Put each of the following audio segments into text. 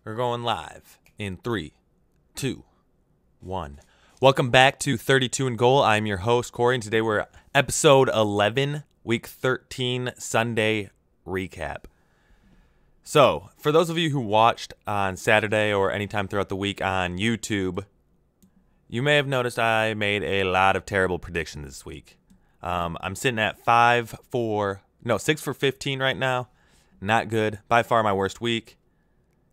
We're going live in 3, 2, 1. Welcome back to 32 and Goal. I'm your host, Corey, and today we're episode 11, week 13, Sunday recap. So, for those of you who watched on Saturday or anytime throughout the week on YouTube, you may have noticed I made a lot of terrible predictions this week. I'm sitting at 6 for 15 right now. Not good. By far my worst week.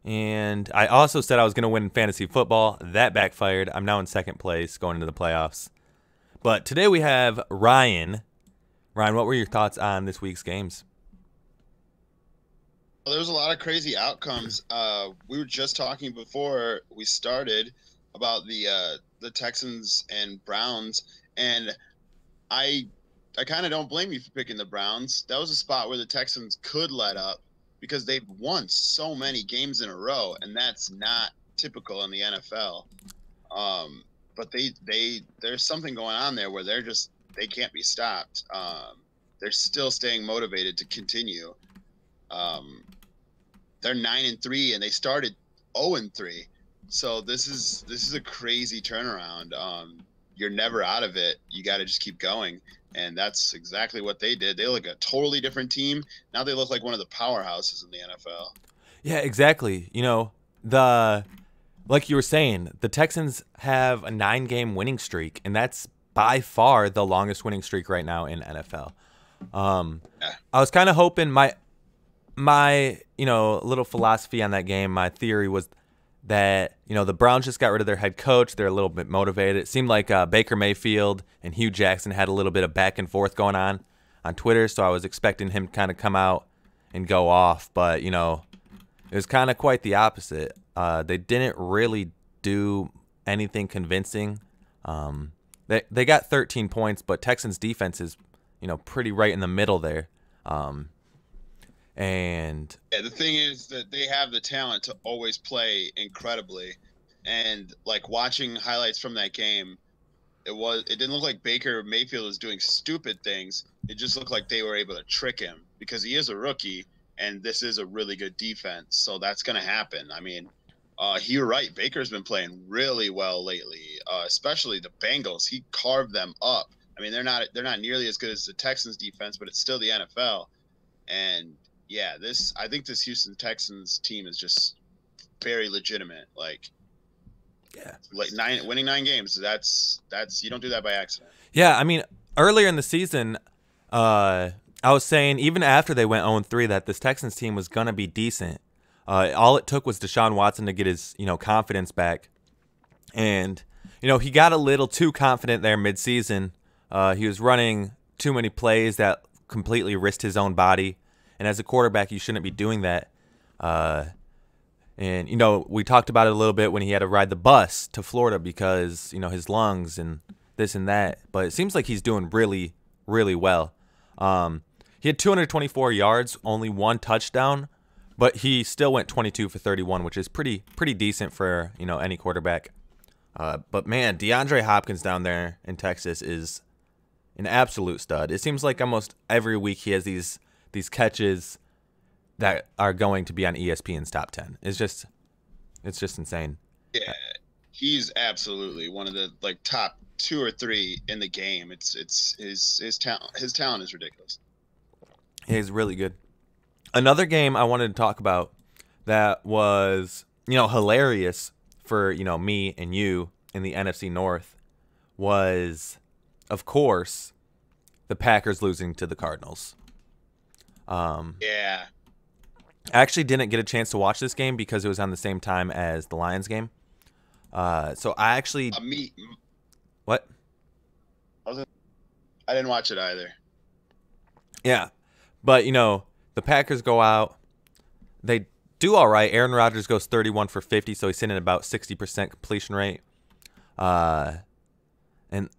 And I also said I was going to win in fantasy football. That backfired. I'm now in second place going into the playoffs. But today we have Ryan. Ryan, what were your thoughts on this week's games? Well, there was a lot of crazy outcomes. We were just talking before we started about the Texans and Browns, and I kind of don't blame you for picking the Browns. That was a spot where the Texans could let up, because they've won so many games in a row, and that's not typical in the NFL. But there's something going on there where they can't be stopped. They're still staying motivated to continue. They're 9-3, and they started 0-3. So this is a crazy turnaround. You're never out of it. You got to just keep going. And that's exactly what they did. They look a totally different team. Now they look like one of the powerhouses in the NFL. Yeah, exactly. Like you were saying, the Texans have a 9-game winning streak, and that's by far the longest winning streak right now in NFL. I was kind of hoping my little philosophy on that game, my theory was that, the Browns just got rid of their head coach. They're a little bit motivated. It seemed like Baker Mayfield and Hugh Jackson had a little bit of back and forth going on Twitter, so I was expecting him to kind of come out and go off. But, it was kind of quite the opposite. They didn't really do anything convincing. They got 13 points, but Texans defense is, pretty right in the middle there. And yeah, the thing is that they have the talent to always play incredibly, and like watching highlights from that game, it didn't look like Baker Mayfield was doing stupid things. It just looked like they were able to trick him, because he is a rookie and this is a really good defense, so that's going to happen. I mean, you're right. Baker's been playing really well lately, especially the Bengals. He carved them up. I mean, they're not nearly as good as the Texans defense, but it's still the NFL. And yeah, I think this Houston Texans team is just very legitimate. Winning 9 games. That's you don't do that by accident. yeah, I mean, earlier in the season, I was saying even after they went 0-3 that this Texans team was gonna be decent. All it took was Deshaun Watson to get his confidence back, and he got a little too confident there midseason. He was running too many plays that completely risked his own body. And as a quarterback, you shouldn't be doing that. And, we talked about it a little bit when he had to ride the bus to Florida because, his lungs and this and that. But it seems like he's doing really, really well. He had 224 yards, only 1 touchdown, but he still went 22 for 31, which is pretty decent for, any quarterback. But, man, DeAndre Hopkins down there in Texas is an absolute stud. It seems like almost every week he has these catches that are going to be on ESPN's top 10. It's just insane. Yeah, he's absolutely one of the top 2 or 3 in the game. It's his talent. His talent is ridiculous. He's really good. Another game I wanted to talk about that was hilarious for me and you in the NFC North was, of course, the Packers losing to the Cardinals. Yeah. I actually didn't get a chance to watch this game because it was on the same time as the Lions game. So I actually... What? I didn't watch it either. Yeah. But, the Packers go out. They do all right. Aaron Rodgers goes 31 for 50, so he's sitting at about 60% completion rate. And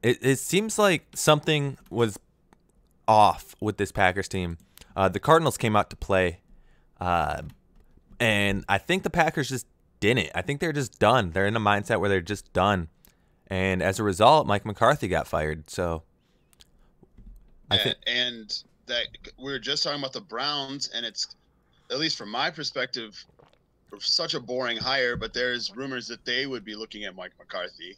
it seems like something was off with this Packers team. The Cardinals came out to play, and I think the Packers just didn't. I think they're just done. They're in a mindset where they're just done. And as a result, Mike McCarthy got fired. So and that we were just talking about the Browns, and it's, at least from my perspective, such a boring hire, but there's rumors that they would be looking at Mike McCarthy.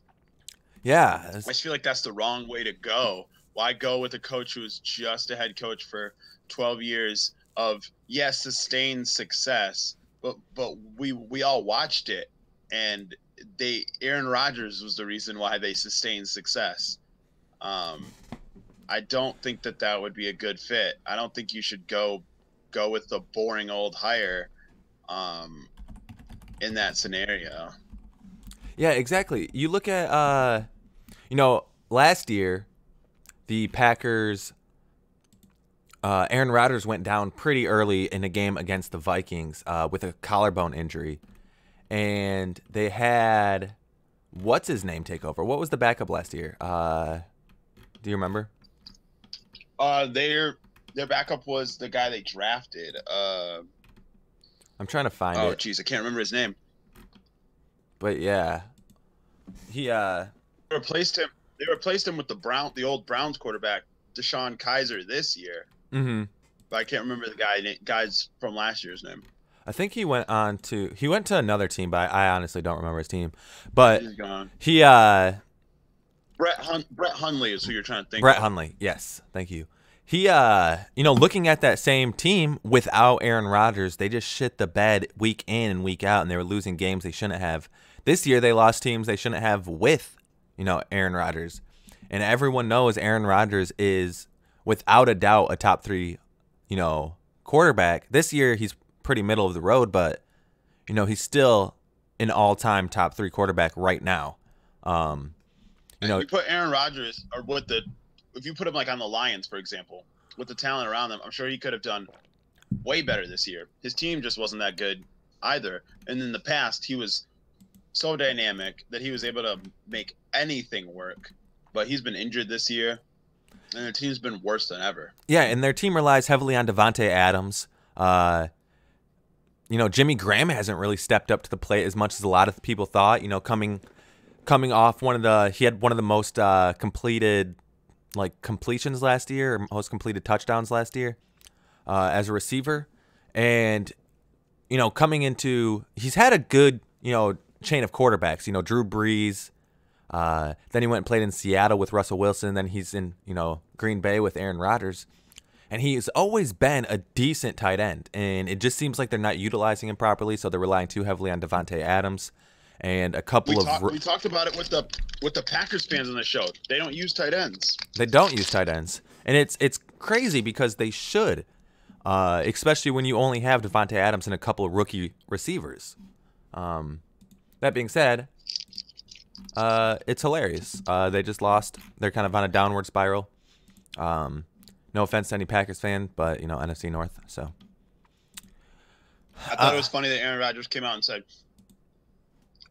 Yeah. I just feel like that's the wrong way to go. Why go with a coach who is just a head coach for 12 years of, yes, sustained success, but we all watched it, and Aaron Rodgers was the reason why they sustained success. I don't think that would be a good fit. I don't think you should go with the boring old hire in that scenario. Yeah, exactly. You look at last year the Packers Aaron Rodgers went down pretty early in a game against the Vikings with a collarbone injury. And they had what's his name take over? What was the backup last year? Do you remember? Their backup was the guy they drafted. I'm trying to find it. Oh, jeez, I can't remember his name. But yeah, he replaced him. They replaced him with the old Browns quarterback, Deshaun Kaiser, this year. Mm-hmm. But I can't remember the guy's from last year's name. I think he went to another team, but I honestly don't remember his team. But he's gone. He Brett Hundley is who you're trying to think. Brett of. Hundley, yes, thank you. He looking at that same team without Aaron Rodgers, they just shit the bed week in and week out, and they were losing games they shouldn't have. This year they lost teams they shouldn't have with, Aaron Rodgers. And everyone knows Aaron Rodgers is without a doubt a top 3, quarterback. This year he's pretty middle of the road, but he's still an all-time top 3 quarterback right now. If you put Aaron Rodgers if you put him like on the Lions, for example, with the talent around them, I'm sure he could have done way better this year. His team just wasn't that good either. And in the past, he was so dynamic that he was able to make anything work. But he's been injured this year, and their team's been worse than ever. Yeah, and their team relies heavily on Devontae Adams. Jimmy Graham hasn't really stepped up to the plate as much as a lot of people thought. Coming off he had one of the most completed completions last year, or most completed touchdowns last year as a receiver. And, coming into, he's had a good, chain of quarterbacks, Drew Brees. Then he went and played in Seattle with Russell Wilson. Then he's in, Green Bay with Aaron Rodgers. And he's always been a decent tight end. And it just seems like they're not utilizing him properly, so they're relying too heavily on Devontae Adams. And a couple we talked about it with the Packers fans on the show. They don't use tight ends. They don't use tight ends, and it's crazy because they should, especially when you only have Devontae Adams and a couple of rookie receivers. That being said, it's hilarious. They just lost. They're kind of on a downward spiral. No offense to any Packers fan, but NFC North. So I thought it was funny that Aaron Rodgers came out and said,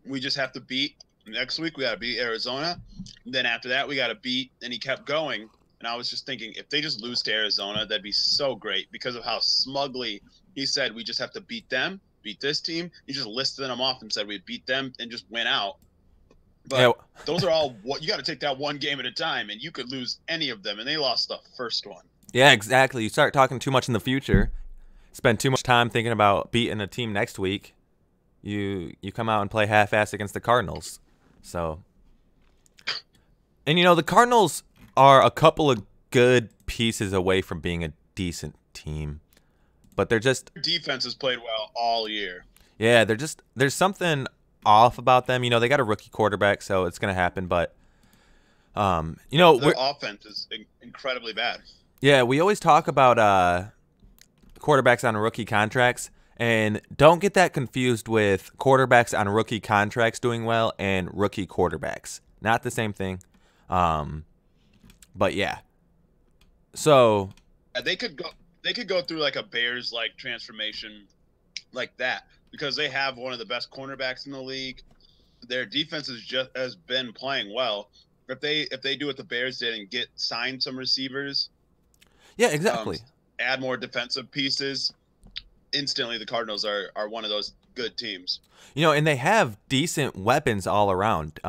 we just have to beat next week. We got to beat Arizona. Then after that, we got to beat. And he kept going. And I was just thinking, if they just lose to Arizona, that'd be so great because of how smugly he said, we just have to beat them, beat this team. He just listed them off and said we beat them and just went out. But those are all what you got to take that one game at a time, and you could lose any of them. And they lost the first one. Yeah, exactly. You start talking too much in the future, spend too much time thinking about beating a team next week. You come out and play half-assed against the Cardinals. So, and the Cardinals are a couple of good pieces away from being a decent team, but they're just their defense has played well all year. Yeah, there's something off about them. They got a rookie quarterback, so it's gonna happen. But their offense is incredibly bad. Yeah, we always talk about quarterbacks on rookie contracts. And don't get that confused with quarterbacks on rookie contracts doing well and rookie quarterbacks. Not the same thing. But yeah. So they could go through like a Bears transformation like that because they have one of the best cornerbacks in the league. Their defense has been playing well. If they do what the Bears did and sign some receivers. Yeah, exactly. Add more defensive pieces. Instantly the Cardinals are one of those good teams. And they have decent weapons all around.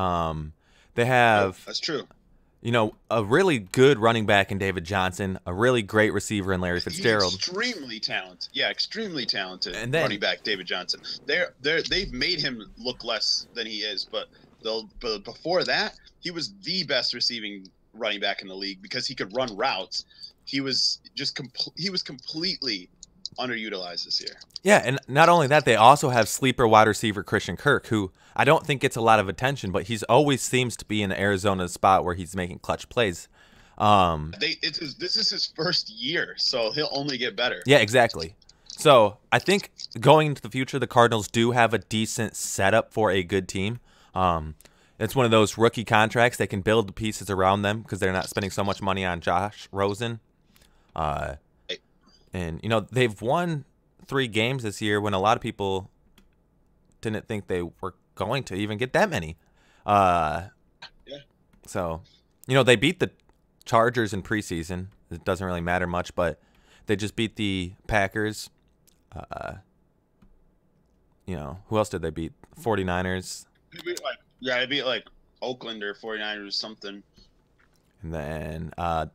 They have that's true. a really good running back in David Johnson, a really great receiver in Larry Fitzgerald. He's extremely talented. Yeah, extremely talented And then, running back David Johnson. They've made him look less than he is, but before that, he was the best receiving running back in the league because he could run routes. He was completely underutilized this year. Yeah, and not only that, they also have sleeper wide receiver Christian Kirk, who I don't think gets a lot of attention, but he's always seems to be in Arizona's spot where he's making clutch plays. This is his first year, so he'll only get better. Yeah, exactly. So I think going into the future, the Cardinals do have a decent setup for a good team. It's one of those rookie contracts. They can build the pieces around them because they're not spending so much money on Josh Rosen. And, they've won 3 games this year when a lot of people didn't think they were going to even get that many. Yeah. So, they beat the Chargers in preseason. It doesn't really matter much, but they just beat the Packers. Who else did they beat? 49ers. They beat Oakland or 49ers or something. And then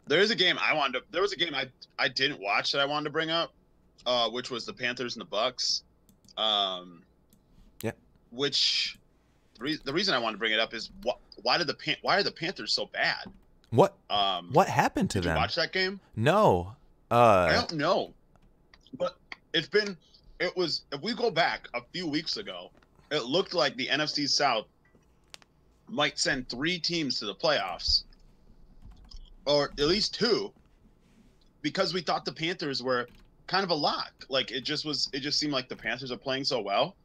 there was a game I didn't watch that I wanted to bring up, which was the Panthers and the Bucks. Yeah. Which the reason I wanted to bring it up is why are the Panthers so bad? What happened to them? Did you watch that game? No. I don't know. But if we go back a few weeks ago, it looked like the NFC South might send 3 teams to the playoffs, or at least 2, because we thought the Panthers were kind of a lock. It just seemed like the Panthers are playing so well.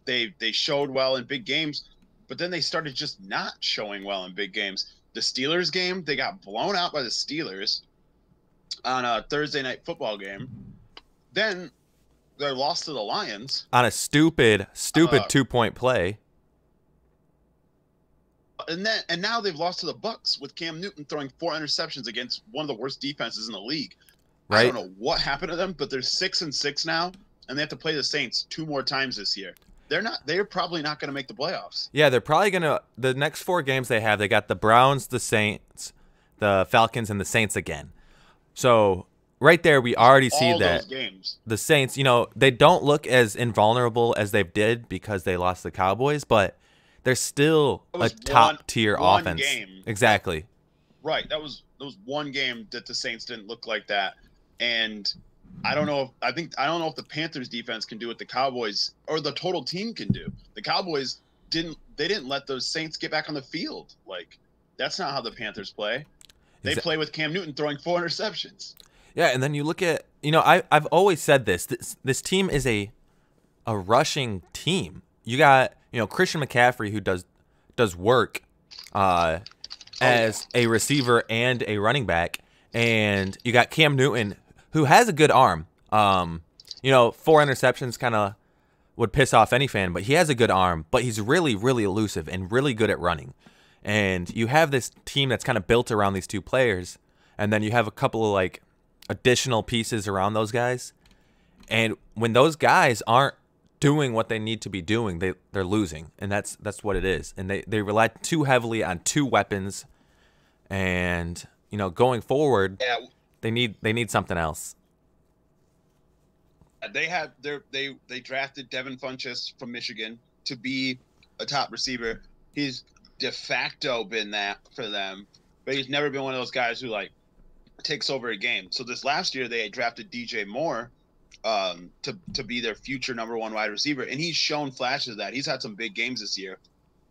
They showed well in big games, but then they started just not showing well in big games. The Steelers game, they got blown out by the Steelers on a Thursday night football game. Then they lost to the Lions on a stupid 2-point play. And now they've lost to the Bucks with Cam Newton throwing 4 interceptions against one of the worst defenses in the league. Right. I don't know what happened to them, but they're 6-6 now, and they have to play the Saints 2 more times this year. They're probably not going to make the playoffs. Yeah, they're probably going to. The next 4 games they got the Browns, the Saints, the Falcons, and the Saints again. So right there, we already see that the Saints, they don't look as invulnerable as they did because they lost the Cowboys, but they're still a top-tier offense. Game. Exactly. Right. That was one game that the Saints didn't look like that. And I don't know if the Panthers defense can do what the Cowboys or the total team can do. The Cowboys didn't let those Saints get back on the field. That's not how the Panthers play. They play with Cam Newton throwing 4 interceptions. Yeah, and then you look at, I've always said this team is a rushing team. You got, Christian McCaffrey who does work as a receiver and a running back, and you got Cam Newton who has a good arm. 4 interceptions kind of would piss off any fan, but he has a good arm, but he's really, really elusive and really good at running. And you have this team that's kind of built around these 2 players, and then you have a couple of additional pieces around those guys. And when those guys aren't doing what they need to be doing, they're losing, and that's what it is. And they rely too heavily on 2 weapons, and going forward, they need something else. They drafted Devin Funchess from Michigan to be a top receiver. He's de facto been that for them, but he's never been one of those guys who takes over a game. So this last year they drafted DJ Moore to be their future number 1 wide receiver, and he's shown flashes of that. He's had some big games this year,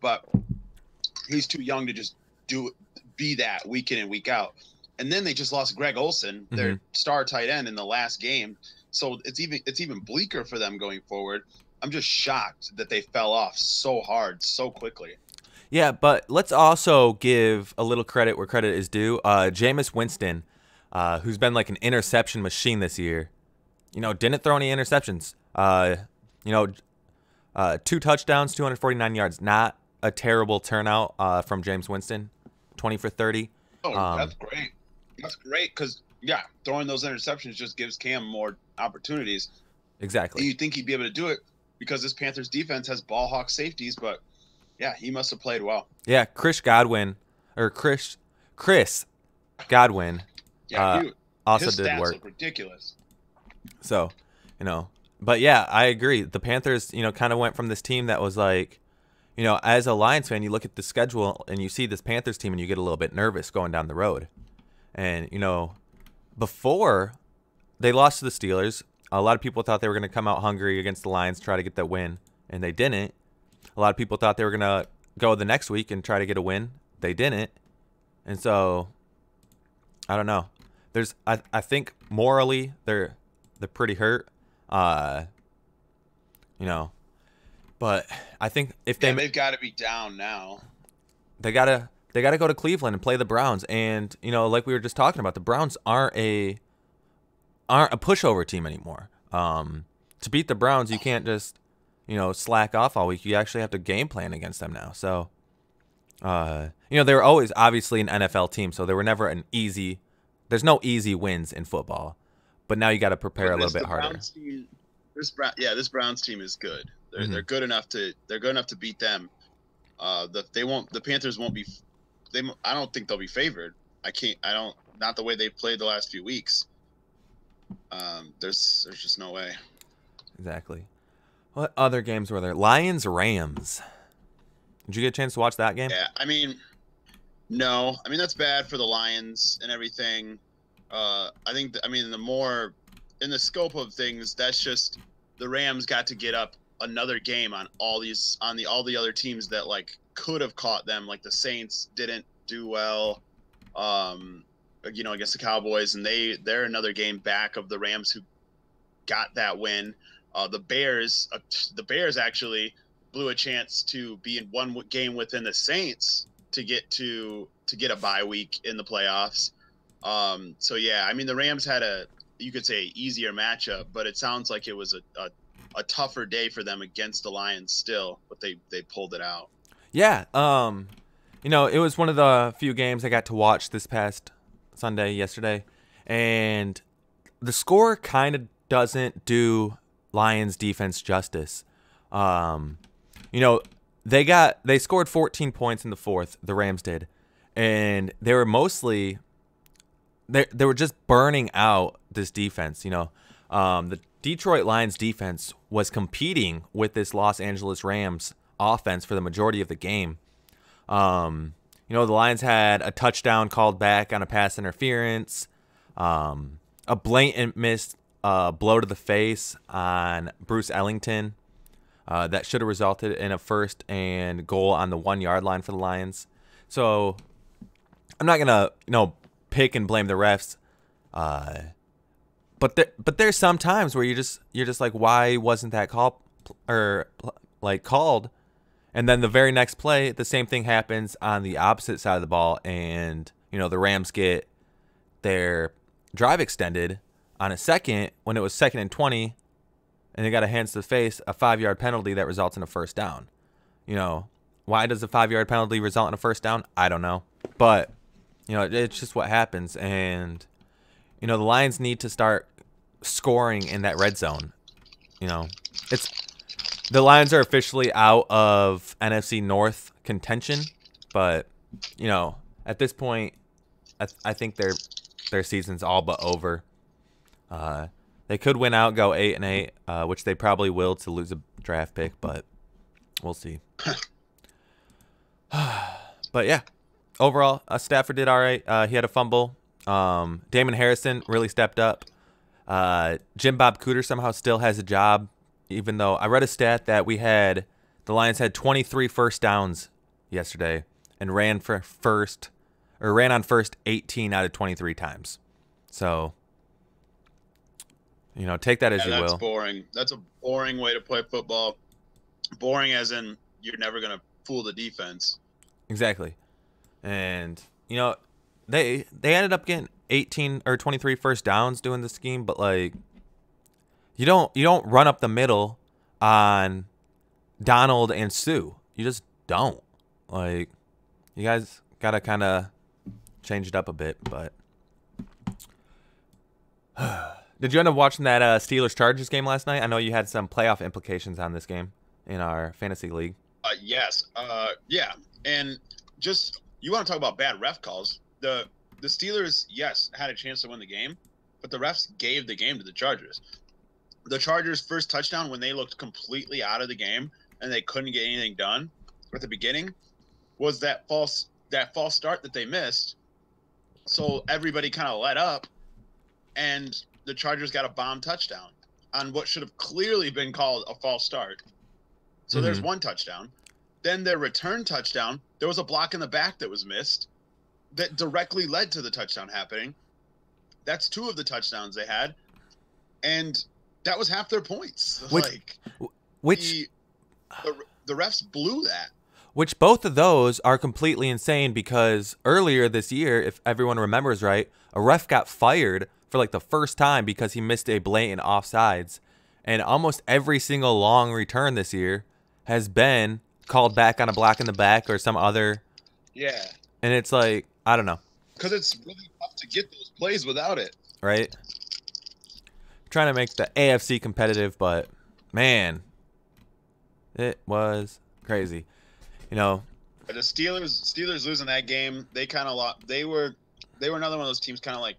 but he's too young to just be that week in and week out. And then they just lost Greg Olsen, their star tight end, in the last game. So it's even bleaker for them going forward. I'm just shocked that they fell off so hard so quickly. Yeah, but let's also give a little credit where credit is due. Jameis Winston, who's been an interception machine this year, didn't throw any interceptions. 2 touchdowns, 249 yards. Not a terrible turnout from Jameis Winston, 20 for 30. Oh, that's great. That's great because, throwing those interceptions just gives Cam more opportunities. Exactly. You'd think he'd be able to do it because this Panthers defense has ball hawk safeties, but, he must have played well. Yeah, Chris Chris Godwin Yeah, also his did stats work. look ridiculous. So, but yeah, I agree. The Panthers, kind of went from this team that was like, as a Lions fan, you look at the schedule and you see this Panthers team and you get a little bit nervous going down the road. And, before they lost to the Steelers, a lot of people thought they were going to come out hungry against the Lions, try to get that win, and they didn't. A lot of people thought they were going to go the next week and try to get a win. They didn't. And so, I don't know. I think morally they're pretty hurt. But I think if they've got to be down now. They gotta go to Cleveland and play the Browns. And like we were just talking about, the Browns aren't a pushover team anymore. To beat the Browns, you can't just slack off all week. You actually have to game plan against them now. So they were always obviously an NFL team, so there were never there's no easy wins in football. But now you got to prepare a little bit harder. This Browns team is good. They're good enough to beat them. The Panthers won't be. I don't think they'll be favored. Not the way they've played the last few weeks. There's just no way. Exactly. What other games were there? Lions Rams. Did you get a chance to watch that game? Yeah, no. That's bad for the Lions and everything. I think in the scope of things, that's just the Rams got to get up another game on all the other teams that like could have caught them. Like the Saints didn't do well, against the Cowboys, and they're another game back of the Rams who got that win. The Bears actually blew a chance to be in one game within the Saints to get a bye week in the playoffs. So yeah, the Rams had you could say easier matchup, but it sounds like it was a tougher day for them against the Lions still, but they pulled it out. Yeah. It was one of the few games I got to watch this past yesterday, and the score kind of doesn't do Lions defense justice. They scored 14 points in the fourth, the Rams did, and they were mostly they were just burning out this defense. The Detroit Lions defense was competing with this Los Angeles Rams offense for the majority of the game. The Lions had a touchdown called back on a pass interference, a blatant missed blow to the face on Bruce Ellington that should have resulted in a 1st and goal on the 1 yard line for the Lions. So I'm not gonna pick and blame the refs, but there's some times where you're just like, why wasn't that called? And then the very next play, the same thing happens on the opposite side of the ball, and the Rams get their drive extended on a second when it was 2nd and 20, and they got a hands to the face, a 5-yard penalty that results in a 1st down. Why does a 5-yard penalty result in a 1st down? I don't know, but it's just what happens, and the Lions need to start scoring in that red zone. The Lions are officially out of NFC North contention, but at this point, I think their season's all but over. They could win out, go 8-8, which they probably will to lose a draft pick, but we'll see. But yeah, overall, Stafford did all right. He had a fumble. Damon Harrison really stepped up. Jim Bob Cooter somehow still has a job, even though I read a stat that the Lions had 23 first downs yesterday and ran on first 18 out of 23 times. So, take that as you will. That's boring. That's a boring way to play football. Boring as in you're never going to fool the defense. Exactly. And, they ended up getting 18 or 23 first downs doing the scheme, but like you don't run up the middle on Donald and Sue. You just don't. Like, you guys got to kind of change it up a bit, but did you end up watching that Steelers-Chargers game last night? I know you had some playoff implications on this game in our fantasy league. Yes. Yeah. And just, you want to talk about bad ref calls. the Steelers, yes, had a chance to win the game, but the refs gave the game to the Chargers. The Chargers' first touchdown, when they looked completely out of the game and they couldn't get anything done at the beginning, was that false start that they missed. So everybody kind of let up, and the Chargers got a bomb touchdown on what should have clearly been called a false start. So there's one touchdown. Then their return touchdown, there was a block in the back that was missed that directly led to the touchdown happening. That's 2 of the touchdowns they had, and that was half their points. The refs blew that. Which both of those are completely insane, because earlier this year, if everyone remembers right, a ref got fired for like the first time because he missed a blatant offsides. And almost every single long return this year has been called back on a block in the back or some other. Yeah. And it's like, I don't know. Because it's really tough to get those plays without it. Right? Trying to make the AFC competitive, but man, it was crazy. You know, the Steelers losing that game, they kind of lost. They were another one of those teams, kind of like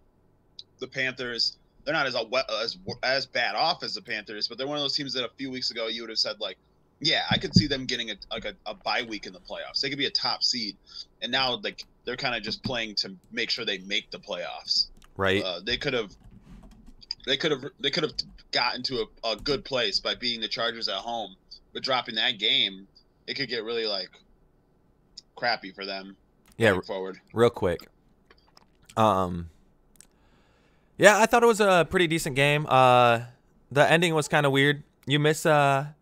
the Panthers. They're not as bad off as the Panthers, but they're one of those teams that a few weeks ago you would have said, like, yeah, I could see them getting a bye week in the playoffs. They could be a top seed, and now like they're kind of just playing to make sure they make the playoffs. Right. They could have gotten to a good place by beating the Chargers at home, but dropping that game, it could get really like crappy for them. Yeah. Going forward. Real quick. Yeah, I thought it was a pretty decent game. The ending was kind of weird. You miss, the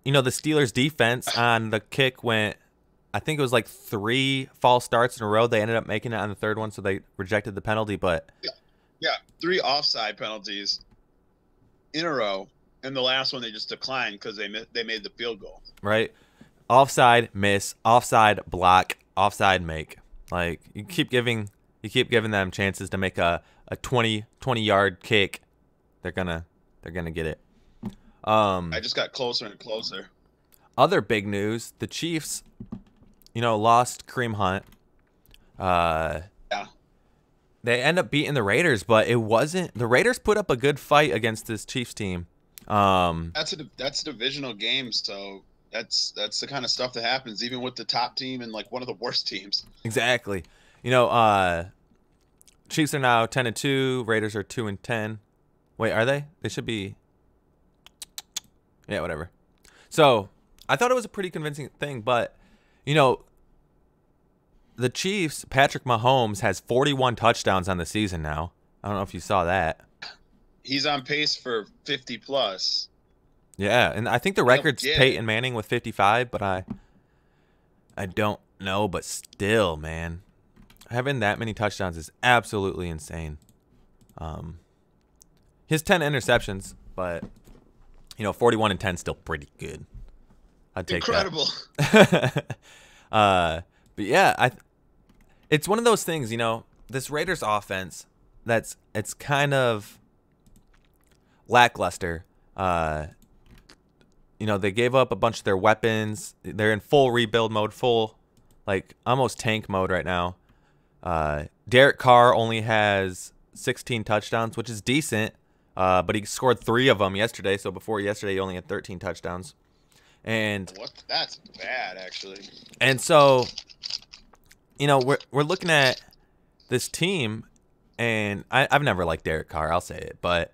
Steelers' defense on the kick went, I think it was like 3 false starts in a row. They ended up making it on the third one, so they rejected the penalty. But yeah, 3 offside penalties in a row, and the last one they just declined because they made the field goal. Right, offside miss, offside block, offside make. Like you keep giving them chances to make a 20-yard kick. They're gonna get it. I just got closer and closer. Other big news: the Chiefs, lost Kareem Hunt. Yeah. They end up beating the Raiders, but it wasn't. The Raiders put up a good fight against this Chiefs team. That's a divisional game, so that's the kind of stuff that happens even with the top team and like one of the worst teams. Exactly. Chiefs are now 10-2. Raiders are 2-10. Wait, are they? They should be. Yeah, whatever. So I thought it was a pretty convincing thing, but the Chiefs, Patrick Mahomes has 41 touchdowns on the season now. I don't know if you saw that. He's on pace for 50 plus. Yeah, and I think the record's Peyton Manning with 55, but I don't know, but still, man. Having that many touchdowns is absolutely insane. He has 10 interceptions, but 41 and 10 is still pretty good. I'd take Incredible. That. But yeah, it's one of those things, this Raiders offense it's kind of lackluster. They gave up a bunch of their weapons. They're in full rebuild mode, almost tank mode right now. Derek Carr only has 16 touchdowns, which is decent, but he scored 3 of them yesterday. So before yesterday, he only had 13 touchdowns. And that's bad, actually. And so, we're looking at this team, and I've never liked Derek Carr, I'll say it, but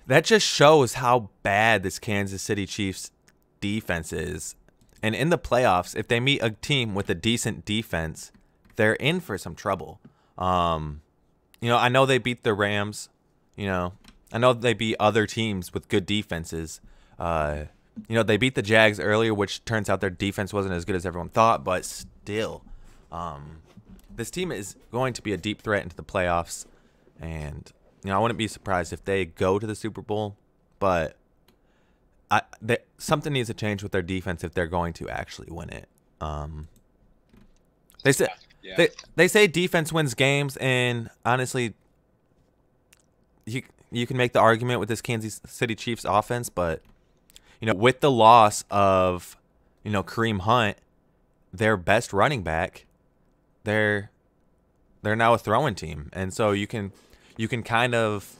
that just shows how bad this Kansas City Chiefs defense is. And in the playoffs, if they meet a team with a decent defense, they're in for some trouble. I know they beat the Rams. I know they beat other teams with good defenses. They beat the Jags earlier, which turns out their defense wasn't as good as everyone thought, but still, this team is going to be a deep threat into the playoffs. And, I wouldn't be surprised if they go to the Super Bowl, but something needs to change with their defense if they're going to actually win it. They say defense wins games, and honestly, you can make the argument with this Kansas City Chiefs offense, but with the loss of Kareem Hunt, their best running back, they're they're now a throwing team, and so you can kind of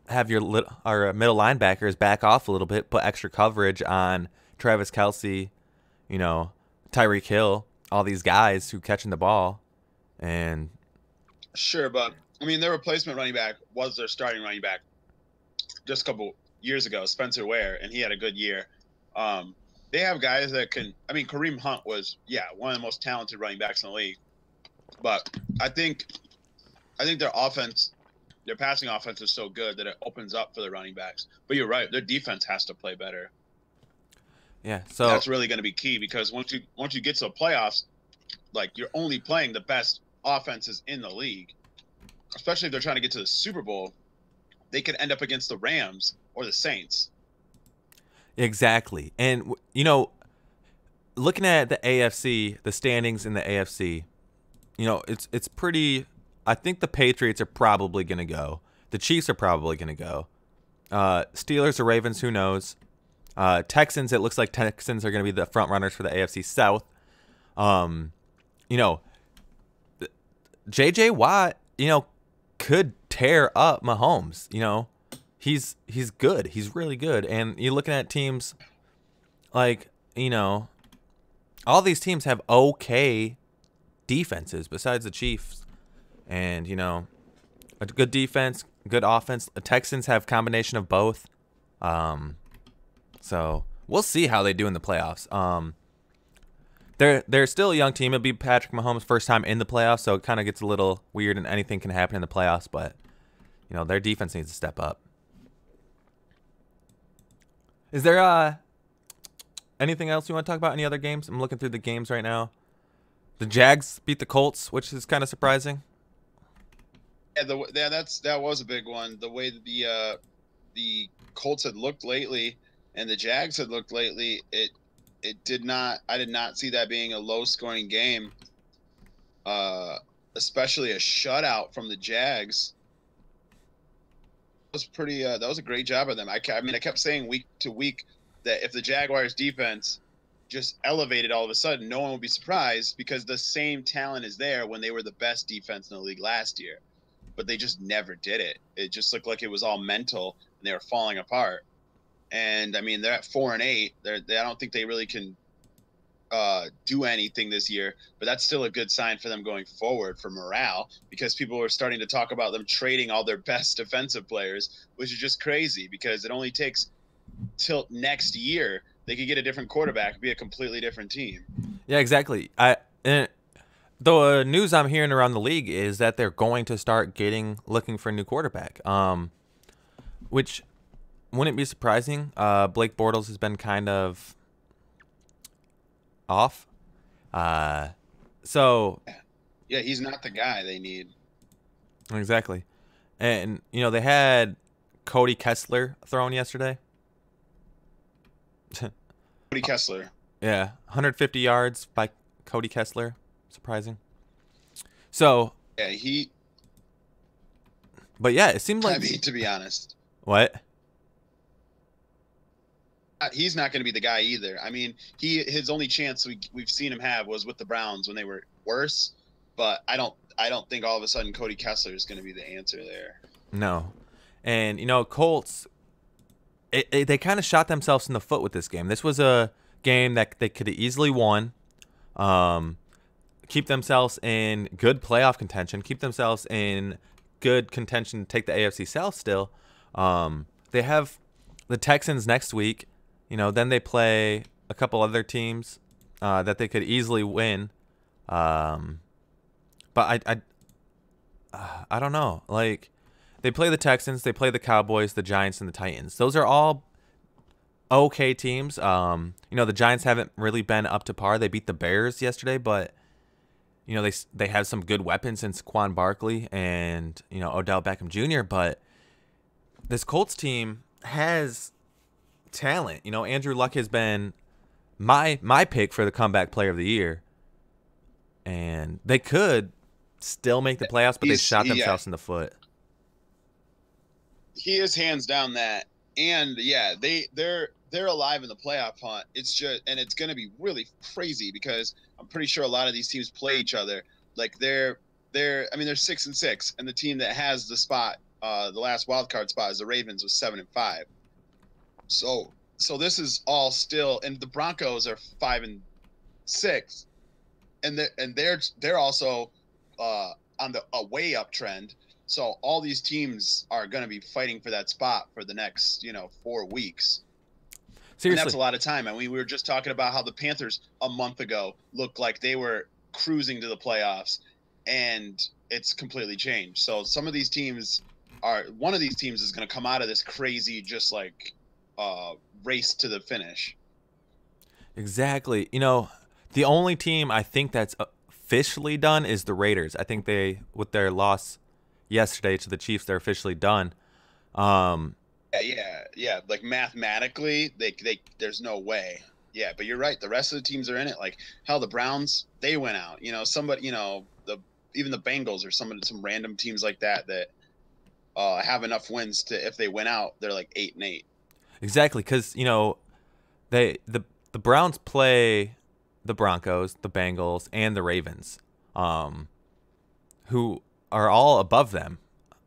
have your middle linebackers back off a little bit, put extra coverage on Travis Kelce, Tyreek Hill, all these guys who catching the ball, and sure, but I mean their replacement running back was their starting running back just a couple years ago, Spencer Ware, and he had a good year. They have guys that can. I mean, Kareem Hunt was one of the most talented running backs in the league, but I think their offense, their passing offense is so good that it opens up for the running backs. But you're right, their defense has to play better. Yeah, so that's really going to be key, because once you get to the playoffs, like, you're only playing the best offenses in the league. Especially if they're trying to get to the Super Bowl, they could end up against the Rams or the Saints. Exactly. And looking at the AFC, the standings in the AFC, it's pretty. I think the Patriots are probably going to go. The Chiefs are probably going to go. Steelers or Ravens, who knows? Texans, it looks like Texans are going to be the front runners for the AFC South. JJ Watt, could tear up Mahomes. He's good. He's really good. And you're looking at teams like, all these teams have okay defenses besides the Chiefs. And, a good defense, good offense. The Texans have combination of both. So we'll see how they do in the playoffs. They're still a young team. It'll be Patrick Mahomes' first time in the playoffs, so it kind of gets a little weird, and anything can happen in the playoffs. But their defense needs to step up. Is there anything else you want to talk about? Any other games? I'm looking through the games right now. The Jags beat the Colts, which is kind of surprising. Yeah, that was a big one. The way the Colts had looked lately and the Jags had looked lately, I did not see that being a low-scoring game, especially a shutout from the Jags. That was pretty. That was a great job of them. I kept saying week to week that if the Jaguars' defense just elevated all of a sudden, no one would be surprised, because the same talent is there when they were the best defense in the league last year. But they just never did it. It just looked like it was all mental, and they were falling apart. And I mean, they're at 4-8. I don't think they really can do anything this year, but that's still a good sign for them going forward for morale, because people are starting to talk about them trading all their best defensive players, which is just crazy, because it only takes till next year they could get a different quarterback and be a completely different team. Yeah, exactly. The news I'm hearing around the league is that they're going to start looking for a new quarterback, which wouldn't be surprising. Blake Bortles has been kind of off. So yeah, he's not the guy they need. Exactly. And they had Cody Kessler thrown yesterday. Cody Kessler. Yeah, 150 yards by Cody Kessler. Surprising. So yeah, but yeah, it seemed like, I mean, to be honest, what? He's not going to be the guy either. I mean, his only chance we've seen him have was with the Browns when they were worse. But I don't think all of a sudden Cody Kessler is going to be the answer there. No, and Colts, they kind of shot themselves in the foot with this game. This was a game that they could have easily won. Keep themselves in good playoff contention. Keep themselves in good contention to take the AFC South still. They have the Texans next week. Then they play a couple other teams that they could easily win. But I don't know. Like, they play the Texans, they play the Cowboys, the Giants, and the Titans. Those are all okay teams. The Giants haven't really been up to par. They beat the Bears yesterday, but they have some good weapons in Saquon Barkley and Odell Beckham Jr. But this Colts team has talent. Andrew Luck has been my pick for the comeback player of the year, and they could still make the playoffs, but they shot themselves in the foot. He is hands down that, and yeah, they're alive in the playoff hunt. It's just, and it's going to be really crazy, because I'm pretty sure a lot of these teams play each other. Like, they're they're 6-6, and the team that has the spot, the last wild card spot, is the Ravens with 7-5. So this is all still, and the Broncos are 5-6, and they're also on the a way up trend. So all these teams are going to be fighting for that spot for the next 4 weeks. Seriously, and that's a lot of time. I mean, we were just talking about how the Panthers a month ago looked like they were cruising to the playoffs, and it's completely changed. So one of these teams is going to come out of this crazy, just like race to the finish. exactly. The only team I think that's officially done is the Raiders. I think with their loss yesterday to the Chiefs, they're officially done. Yeah. Like mathematically, there's no way. Yeah, but you're right. The rest of the teams are in it. Like hell, the Browns, they went out. Even the Bengals or some random teams like that have enough wins to, if they win out, they're like 8-8. Exactly, because the Browns play the Broncos, the Bengals, and the Ravens, who are all above them.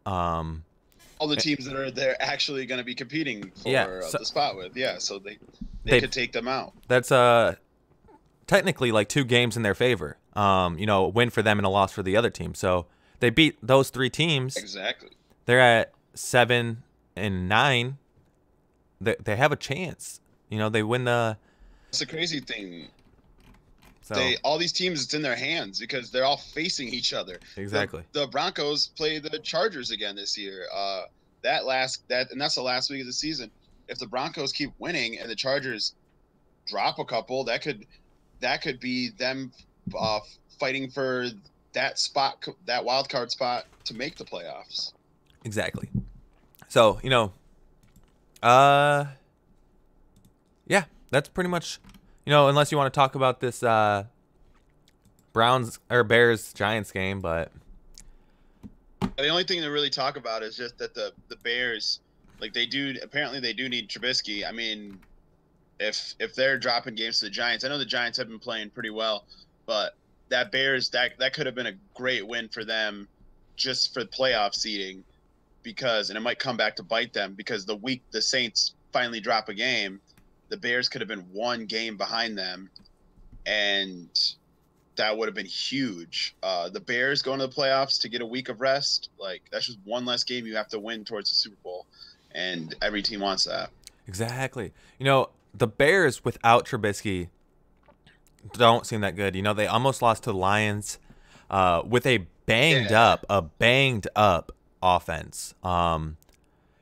All the teams that they're actually going to be competing for the spot with. Yeah, so they could take them out. That's technically like 2 games in their favor. A win for them and a loss for the other team. So they beat those 3 teams. Exactly. They're at 7-9. They have a chance. They win the. It's the crazy thing. So all these teams, it's in their hands because they're all facing each other. Exactly. The Broncos play the Chargers again this year. And that's the last week of the season. If the Broncos keep winning and the Chargers drop a couple, that could be them fighting for that spot, that wild card spot, to make the playoffs. Exactly. So yeah, that's pretty much. Unless you want to talk about this Browns or Bears Giants game, but the only thing to really talk about is just that the Bears, like they do need Trubisky. I mean, if they're dropping games to the Giants, I know the Giants have been playing pretty well, but that Bears that could have been a great win for them just for playoff seeding, and it might come back to bite them because the Saints finally drop a game, the Bears could have been 1 game behind them, and that would have been huge. The Bears going to the playoffs to get a week of rest, like that's just one less game you have to win towards the Super Bowl, and every team wants that. Exactly. The Bears without Trubisky don't seem that good. They almost lost to the Lions with a banged up offense. There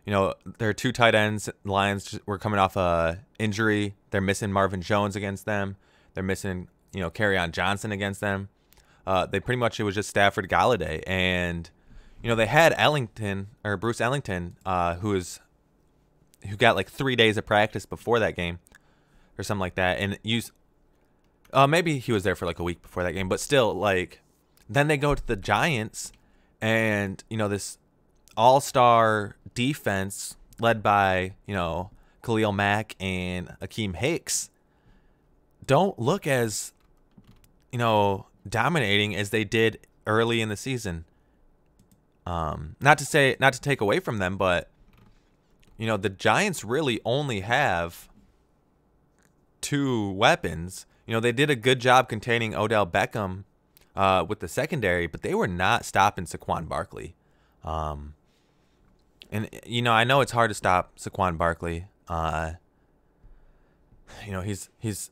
are 2 tight ends. The Lions were coming off a injury. They're missing Marvin Jones against them. They're missing, Kerryon Johnson against them. It was just Stafford, Galladay, and they had Bruce Ellington, who got like 3 days of practice before that game, or something like that, and maybe he was there for like a week before that game, but still, like, then they go to the Giants, and this all-star defense led by Khalil Mack and Akeem Hicks don't look as dominating as they did early in the season. Not to take away from them, but the Giants really only have 2 weapons. They did a good job containing Odell Beckham with the secondary, but they were not stopping Saquon Barkley. And I know it's hard to stop Saquon Barkley. He's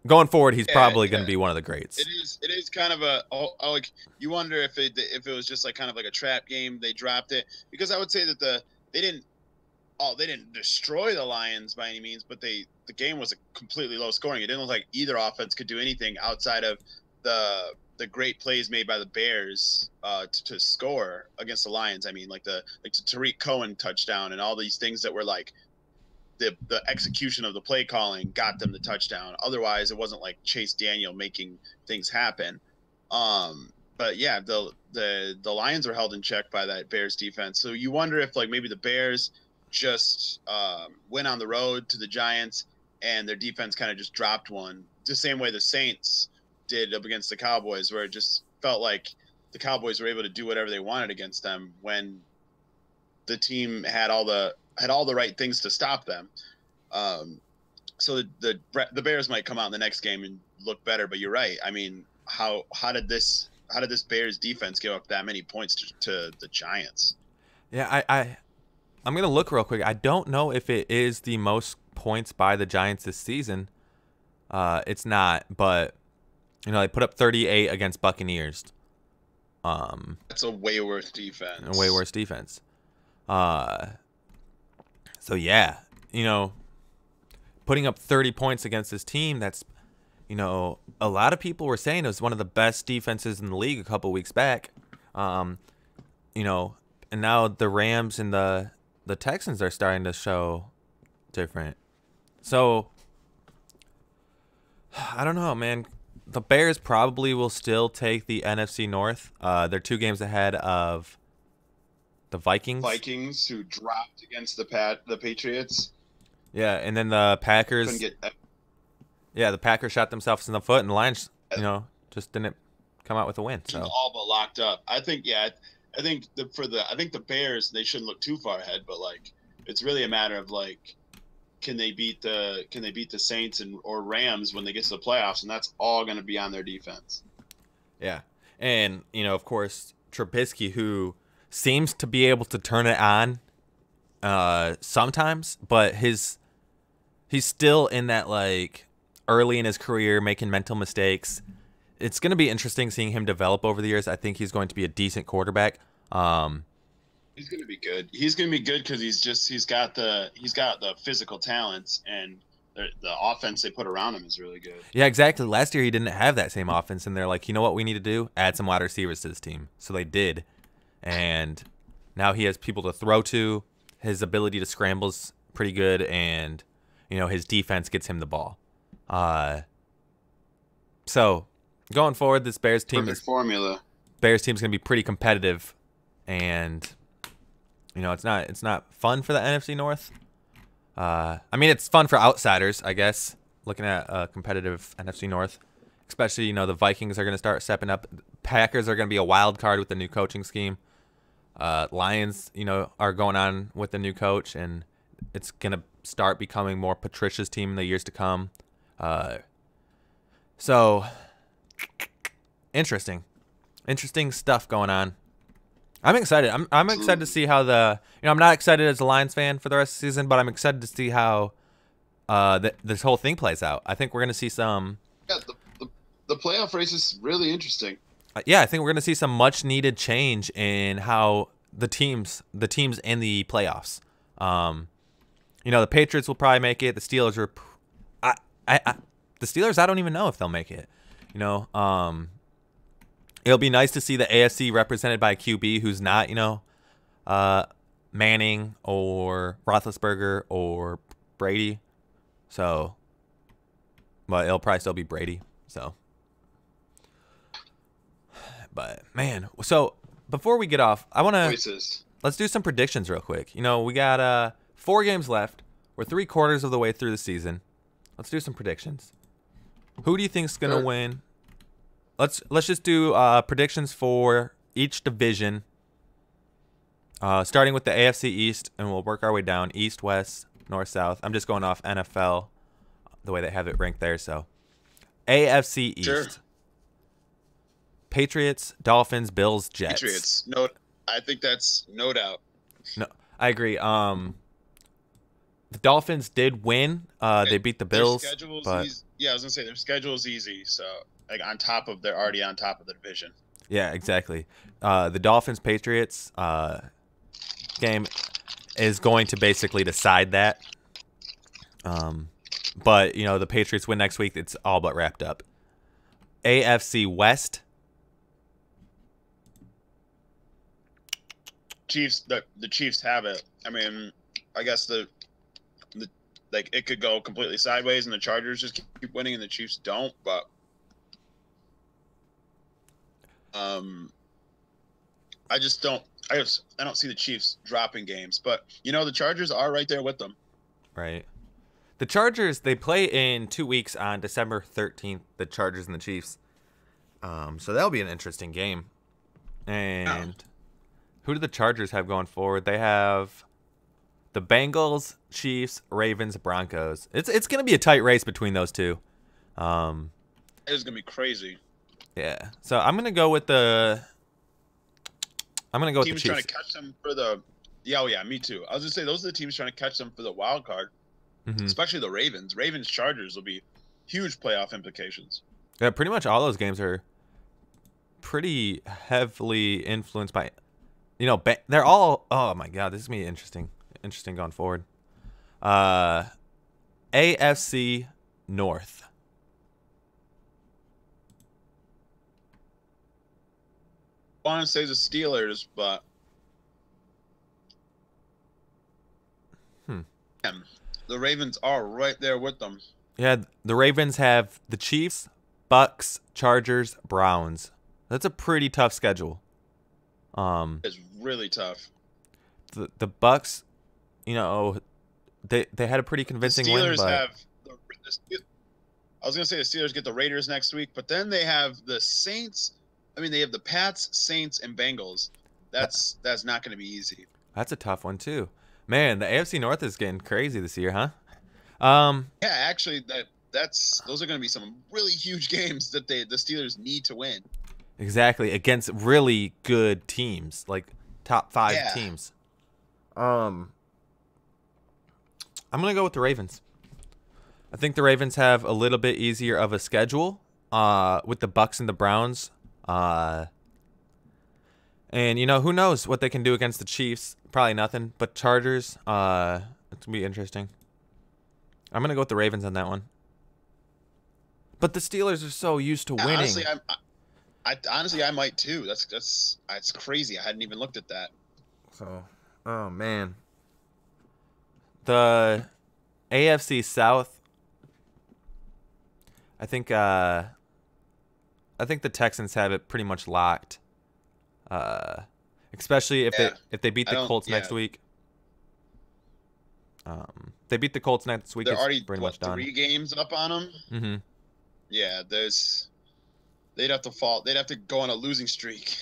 going forward. He's probably going to be one of the greats. It is kind of like you wonder if it was just like kind of like a trap game. They dropped it because I would say that they didn't destroy the Lions by any means, but the game was a completely low scoring. It didn't look like either offense could do anything outside of the great plays made by the Bears to score against the Lions. I mean, like the Tariq Cohen touchdown and all these things that were like the execution of the play calling got them the touchdown. Otherwise, it wasn't like Chase Daniel making things happen. But yeah, the Lions were held in check by that Bears defense. So you wonder if like maybe the Bears just went on the road to the Giants and their defense kind of just dropped one, the same way the Saints did up against the Cowboys, where it just felt like the Cowboys were able to do whatever they wanted against them when the team had all the right things to stop them. So the Bears might come out in the next game and look better, but you're right. I mean, how did this Bears defense give up that many points to the Giants? Yeah, I'm gonna look real quick. I don't know if it is the most points by the Giants this season. It's not, but they put up 38 against Buccaneers. That's a way worse defense. A way worse defense. So yeah, putting up 30 points against this team that's, a lot of people were saying it was one of the best defenses in the league a couple weeks back. And now the Rams and the Texans are starting to show different. So I don't know, man. The Bears probably will still take the NFC North. They're 2 games ahead of the Vikings. Vikings, who dropped against the Patriots. Yeah, and then the Packers. The Packers shot themselves in the foot, and the Lions, just didn't come out with a win. So all but locked up. I think the Bears, they shouldn't look too far ahead, but it's really a matter of can they beat the Saints or Rams when they get to the playoffs, and that's all going to be on their defense. Yeah, and of course Trubisky, who seems to be able to turn it on sometimes, but he's still in that early in his career making mental mistakes. It's going to be interesting seeing him develop over the years. I think he's going to be a decent quarterback. He's going to be good. He's going to be good because he's got the physical talents, and the offense they put around him is really good. Yeah, exactly. Last year he didn't have that same offense, and they're like, you know what we need to do? Add some wide receivers to this team. So they did, and now he has people to throw to. His ability to scramble is pretty good, and his defense gets him the ball. So going forward, this Bears team Perfect formula. Bears team's gonna be pretty competitive, and it's not fun for the NFC North. I mean, it's fun for outsiders, I guess, looking at a competitive NFC North, especially the Vikings are gonna start stepping up. Packers are gonna be a wild card with the new coaching scheme. Lions, are going on with the new coach, and it's gonna start becoming more Patricia's team in the years to come. So interesting stuff going on. I'm excited. I'm excited to see how I'm not excited as a Lions fan for the rest of the season, but I'm excited to see how this whole thing plays out. I think we're gonna see some. Yeah, the playoff race is really interesting. Yeah, I think we're gonna see some much needed change in how the teams in the playoffs. The Patriots will probably make it. The Steelers are, the Steelers, I don't even know if they'll make it. It'll be nice to see the AFC represented by a QB who's not, Manning or Roethlisberger or Brady. So, but it'll probably still be Brady. So, but man, so before we get off, let's do some predictions real quick. We got 4 games left. We're 3/4 of the way through the season. Let's do some predictions. Who do you think's gonna win? Let's just do predictions for each division, starting with the AFC East, and we'll work our way down: East, West, North, South. I'm just going off NFL, the way they have it ranked there. So, AFC East: Sure. Patriots, Dolphins, Bills, Jets. Patriots. No, I think that's no doubt. No, I agree. The Dolphins did win. They beat the Bills. But yeah, I was gonna say their schedule is easy. So they're already on top of the division. Yeah, exactly. The Dolphins Patriots game is going to basically decide that. But the Patriots win next week. It's all but wrapped up. AFC West. Chiefs. The Chiefs have it. I mean, I guess it could go completely sideways, and the Chargers just keep winning, and the Chiefs don't. But I just don't. I don't see the Chiefs dropping games. But the Chargers are right there with them. Right. The Chargers, they play in 2 weeks on December 13th. The Chargers and the Chiefs. So that'll be an interesting game. And who do the Chargers have going forward? They have the Bengals, Chiefs, Ravens, Broncos. It's going to be a tight race between those two. It's gonna be crazy. Yeah. So I'm gonna go with the Teams Chiefs. trying to catch them for the. Yeah, oh yeah, me too. I was gonna say those are the teams trying to catch them for the wild card, especially the Ravens. Ravens Chargers will be huge playoff implications. Yeah, pretty much all those games are pretty heavily influenced by, they're all. Oh my God, this is gonna be interesting going forward. AFC North. I want to say the Steelers, but the Ravens are right there with them. Yeah, the Ravens have the Chiefs, Bucks, Chargers, Browns. That's a pretty tough schedule. It's really tough. The Bucks, they had a pretty convincing win. But I was gonna say the Steelers get the Raiders next week, but then they have the Saints. I mean, they have the Pats, Saints, and Bengals. That's not going to be easy. That's a tough one too. Man, the AFC North is getting crazy this year, huh? Yeah, actually, those are going to be some really huge games that the Steelers need to win. Exactly, against really good teams, like top 5 teams. I'm gonna go with the Ravens. I think the Ravens have a little bit easier of a schedule with the Bucks and the Browns. And who knows what they can do against the Chiefs? Probably nothing. But Chargers, it's gonna be interesting. I'm gonna go with the Ravens on that one. But the Steelers are so used to winning. Honestly, I might too. That's crazy. I hadn't even looked at that. So, oh man, the AFC South. I think the Texans have it pretty much locked. Especially if they beat the Colts next week. They beat the Colts next week. They're already pretty much done. 3 games up on them. Mm-hmm. Yeah, they'd have to fall. They'd have to go on a losing streak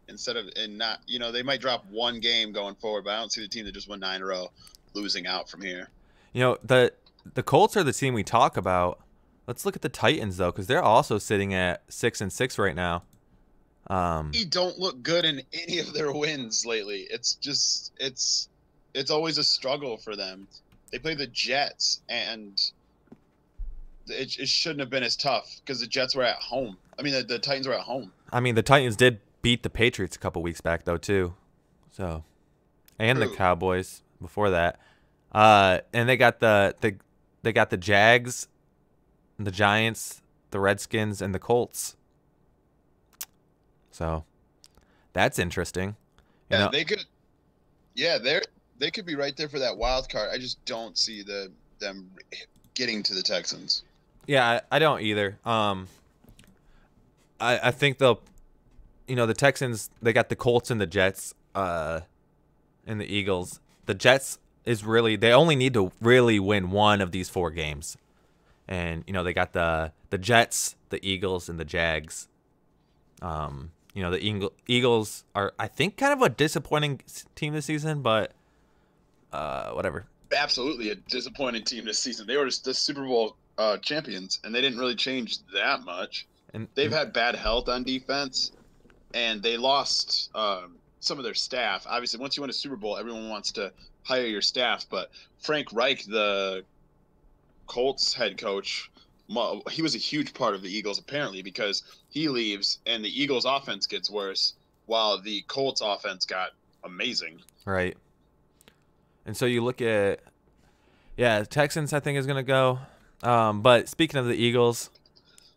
instead of they might drop 1 game going forward. But I don't see the team that just won 9 in a row losing out from here. The Colts are the team we talk about. Let's look at the Titans though, because they're also sitting at 6-6 right now. They don't look good in any of their wins lately. It's always a struggle for them. They play the Jets, and it shouldn't have been as tough because the Jets were at home. I mean, the Titans were at home. I mean, the Titans did beat the Patriots a couple weeks back though too, and the Cowboys before that. And they got the Jags, the Giants, the Redskins, and the Colts. So that's interesting. They could. Yeah, they could be right there for that wild card. I just don't see them getting to the Texans. Yeah, I don't either. I think they'll, the Texans, they got the Colts and the Jets, and the Eagles. The Jets they only need to really win one of these 4 games. And, they got the Jets, the Eagles, and the Jags. The Eagles are, I think, kind of a disappointing team this season, but whatever. Absolutely a disappointing team this season. They were just the Super Bowl champions, and they didn't really change that much. And they've had bad health on defense, and they lost some of their staff. Obviously, once you win a Super Bowl, everyone wants to hire your staff, but Frank Reich, the Colts head coach, he was a huge part of the Eagles apparently, because he leaves and the Eagles offense gets worse while the Colts offense got amazing. Right. And so you look at, Texans I think is going to go. But speaking of the Eagles,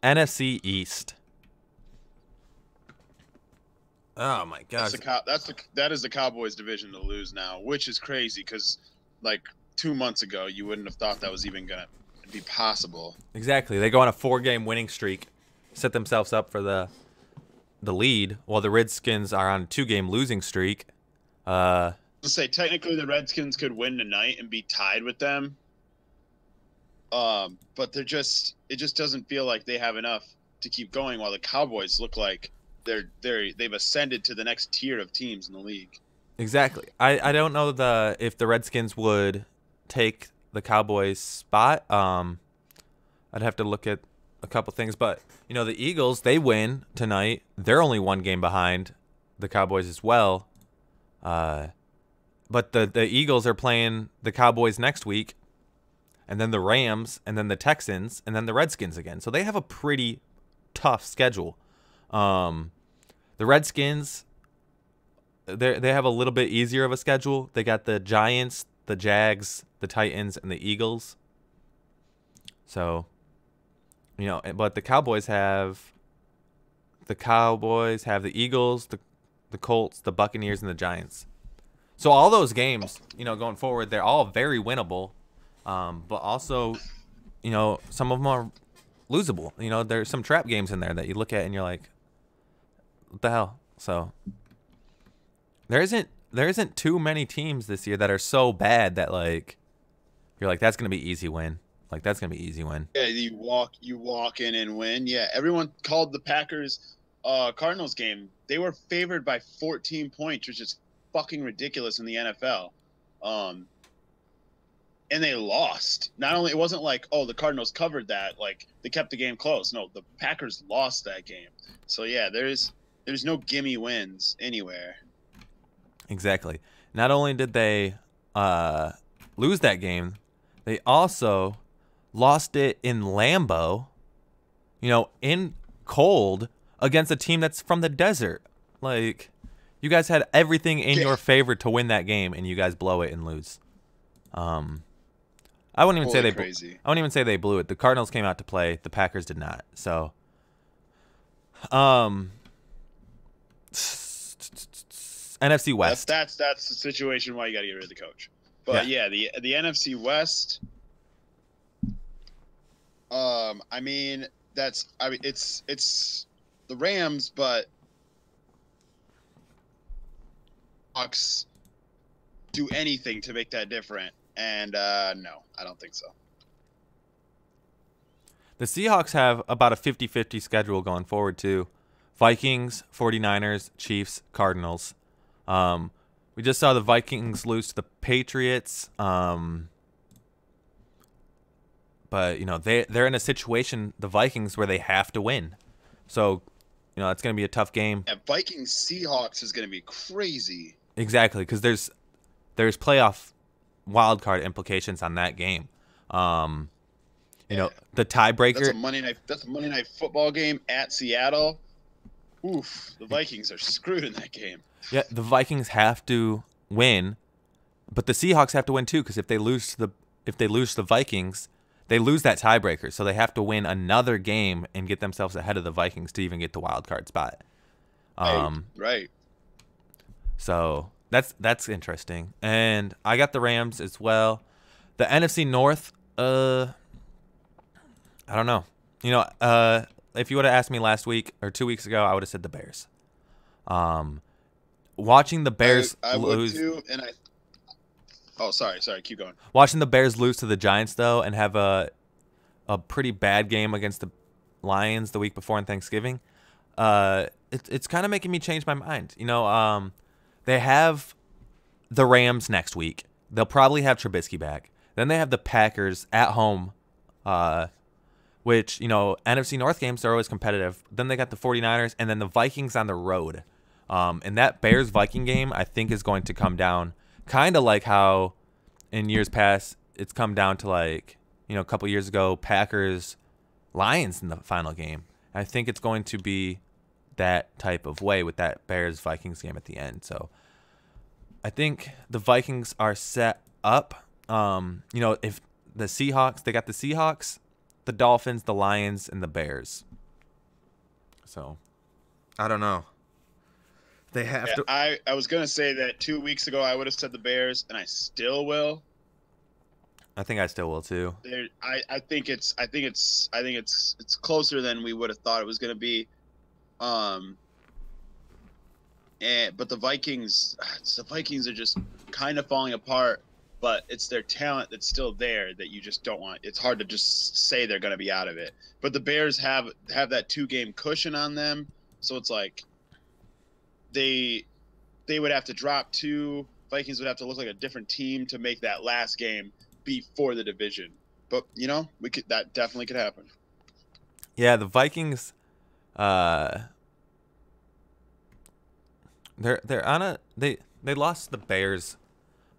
NFC East. Oh my gosh. That is the Cowboys division to lose now, which is crazy because like 2 months ago you wouldn't have thought that was even going to be possible. Exactly. They go on a 4-game winning streak, set themselves up for the lead, while the Redskins are on a 2-game losing streak. Let's say technically the Redskins could win tonight and be tied with them. But it just doesn't feel like they have enough to keep going, while the Cowboys look like they've ascended to the next tier of teams in the league. Exactly. I don't know if the Redskins would take the Cowboys' spot. I'd have to look at a couple things, but the Eagles, they win tonight. They're only one game behind the Cowboys as well. But the Eagles are playing the Cowboys next week, and then the Rams, and then the Texans, and then the Redskins again. So they have a pretty tough schedule. The Redskins, they have a little bit easier of a schedule. They got the Giants, the Jags, the Titans, and the Eagles. So, but the Cowboys have the Eagles, the Colts, the Buccaneers, and the Giants. So all those games, going forward, they're all very winnable. But also, some of them are losable. There's some trap games in there that you look at and you're like, what the hell? So there isn't too many teams this year that are so bad that you're like, that's gonna be easy win. Like that's gonna be easy win. Yeah, you walk in and win. Yeah, everyone called the Packers Cardinals game. They were favored by 14 points, which is fucking ridiculous in the NFL. And they lost. Not only, it wasn't like, oh, the Cardinals covered that, like they kept the game close. No, the Packers lost that game. So yeah, there's no gimme wins anywhere. Exactly. Not only did they lose that game, they also lost it in Lambeau, in cold against a team that's from the desert. Like, you guys had everything in your favor to win that game, and you guys blow it and lose. I wouldn't even I wouldn't even say they blew it. The Cardinals came out to play. The Packers did not. So, NFC West. That's the situation why you got to get rid of the coach. But yeah, the NFC West. It's the Rams, but Bucks do anything to make that different. And no, I don't think so. The Seahawks have about a 50-50 schedule going forward too. Vikings, 49ers, Chiefs, Cardinals. We just saw the Vikings lose to the Patriots. But they're in a situation, the Vikings, where they have to win. So, it's going to be a tough game. Yeah, Vikings Seahawks is going to be crazy. Exactly, because there's playoff wild card implications on that game. The tiebreaker. That's a Monday night football game at Seattle. Oof, the Vikings are screwed in that game. Yeah, the Vikings have to win, but the Seahawks have to win too, because if they lose to the Vikings, they lose that tiebreaker. So they have to win another game and get themselves ahead of the Vikings to even get the wild card spot. Right. So that's interesting. And I got the Rams as well. The NFC North, I don't know. If you would have asked me last week or 2 weeks ago, I would have said the Bears. Watching the Bears lose. Would too, and sorry, keep going. Watching the Bears lose to the Giants though, and have a pretty bad game against the Lions the week before on Thanksgiving, it's kind of making me change my mind. They have the Rams next week. They'll probably have Trubisky back. Then they have the Packers at home, which, NFC North games are always competitive. Then they got the 49ers and then the Vikings on the road. And that Bears-Viking game, I think, is going to come down kind of like how in years past it's come down to a couple years ago, Packers-Lions in the final game. I think it's going to be that type of way with that Bears-Vikings game at the end. So I think the Vikings are set up. If the Seahawks, they got the Seahawks, the Dolphins, the Lions, and the Bears. So I don't know. They have to. I was gonna say that 2 weeks ago I would have said the Bears, and I still will. I think I still will too. I think it's closer than we would have thought it was gonna be. But the Vikings are just kind of falling apart. But it's their talent that's still there that you just don't want. It's hard to just say they're going to be out of it. But the Bears have that 2-game cushion on them, so it's like they would have to drop 2. Vikings would have to look like a different team to make that last game be for the division. But that definitely could happen. Yeah, the Vikings. They're on a they lost the Bears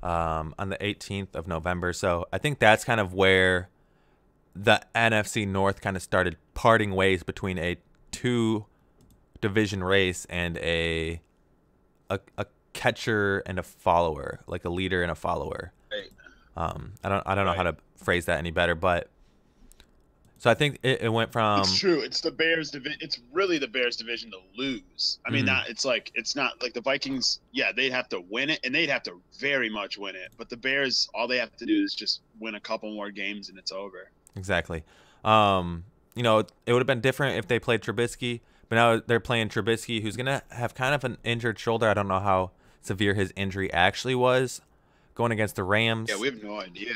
on the 18th of November, so I think that's kind of where the NFC North kind of started parting ways between a 2 division race and a catcher and a follower, like a leader and a follower. Right. I don't know how to phrase that any better, but so I think it went from. It's true. It's the Bears division. It's really the Bears division to lose. I mean, it's not like the Vikings. Yeah, they'd have to win it, and they'd have to very much win it. But the Bears, all they have to do is just win a couple more games, and it's over. Exactly. It would have been different if they played Trubisky, but now they're playing Trubisky, who's gonna have kind of an injured shoulder. I don't know how severe his injury actually was, going against the Rams. Yeah, we have no idea.